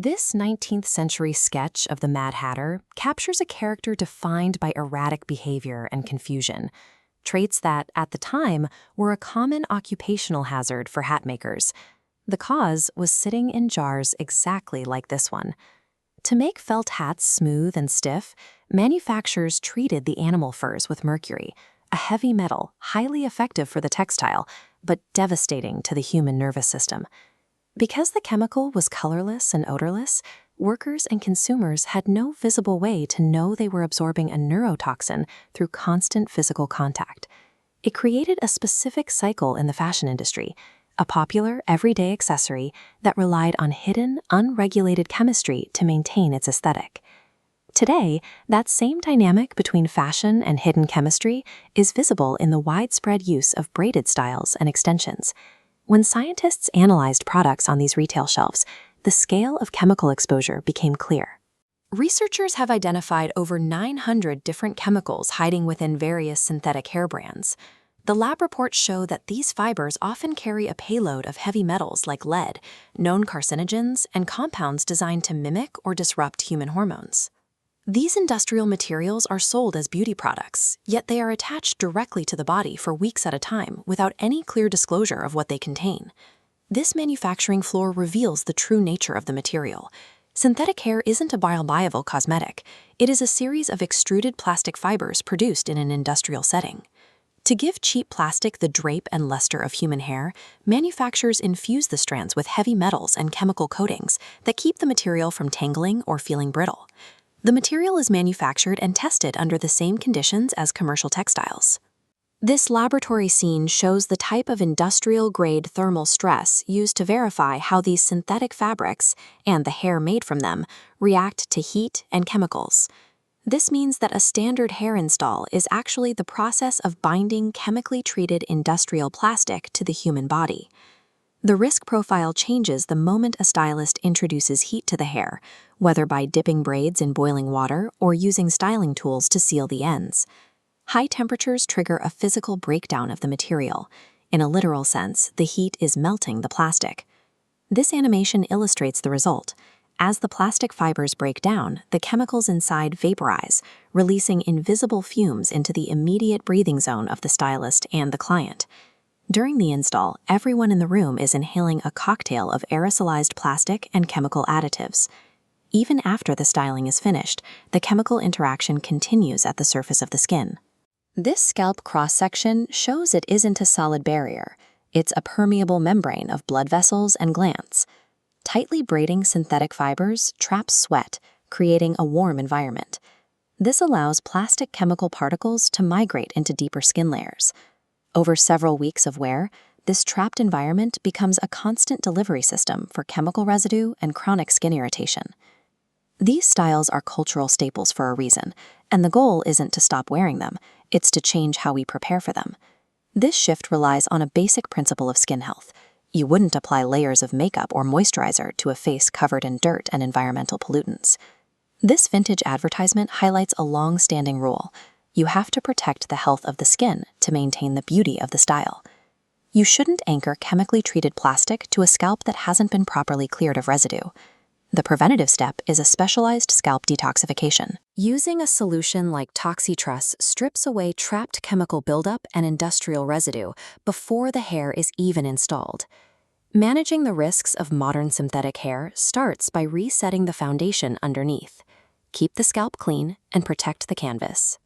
This 19th century sketch of the Mad Hatter captures a character defined by erratic behavior and confusion, traits that, at the time, were a common occupational hazard for hat makers. The cause was sitting in jars exactly like this one. To make felt hats smooth and stiff, manufacturers treated the animal furs with mercury, a heavy metal highly effective for the textile, but devastating to the human nervous system. Because the chemical was colorless and odorless, workers and consumers had no visible way to know they were absorbing a neurotoxin through constant physical contact. It created a specific cycle in the fashion industry, a popular, everyday accessory that relied on hidden, unregulated chemistry to maintain its aesthetic. Today, that same dynamic between fashion and hidden chemistry is visible in the widespread use of braided styles and extensions. When scientists analyzed products on these retail shelves, the scale of chemical exposure became clear. Researchers have identified over 900 different chemicals hiding within various synthetic hair brands. The lab reports show that these fibers often carry a payload of heavy metals like lead, known carcinogens, and compounds designed to mimic or disrupt human hormones. These industrial materials are sold as beauty products, yet they are attached directly to the body for weeks at a time without any clear disclosure of what they contain. This manufacturing floor reveals the true nature of the material. Synthetic hair isn't a bioviable cosmetic. It is a series of extruded plastic fibers produced in an industrial setting. To give cheap plastic the drape and luster of human hair, manufacturers infuse the strands with heavy metals and chemical coatings that keep the material from tangling or feeling brittle. The material is manufactured and tested under the same conditions as commercial textiles. This laboratory scene shows the type of industrial-grade thermal stress used to verify how these synthetic fabrics, and the hair made from them, react to heat and chemicals. This means that a standard hair install is actually the process of binding chemically treated industrial plastic to the human body. The risk profile changes the moment a stylist introduces heat to the hair, whether by dipping braids in boiling water or using styling tools to seal the ends. High temperatures trigger a physical breakdown of the material. In a literal sense, the heat is melting the plastic. This animation illustrates the result. As the plastic fibers break down, the chemicals inside vaporize, releasing invisible fumes into the immediate breathing zone of the stylist and the client. During the install, everyone in the room is inhaling a cocktail of aerosolized plastic and chemical additives. Even after the styling is finished, the chemical interaction continues at the surface of the skin. This scalp cross-section shows it isn't a solid barrier. It's a permeable membrane of blood vessels and glands. Tightly braiding synthetic fibers traps sweat, creating a warm environment. This allows plastic chemical particles to migrate into deeper skin layers. Over several weeks of wear, this trapped environment becomes a constant delivery system for chemical residue and chronic skin irritation. These styles are cultural staples for a reason, and the goal isn't to stop wearing them, it's to change how we prepare for them. This shift relies on a basic principle of skin health. You wouldn't apply layers of makeup or moisturizer to a face covered in dirt and environmental pollutants. This vintage advertisement highlights a long-standing rule. You have to protect the health of the skin to maintain the beauty of the style. You shouldn't anchor chemically treated plastic to a scalp that hasn't been properly cleared of residue. The preventative step is a specialized scalp detoxification. Using a solution like ToxiTress strips away trapped chemical buildup and industrial residue before the hair is even installed. Managing the risks of modern synthetic hair starts by resetting the foundation underneath. Keep the scalp clean and protect the canvas.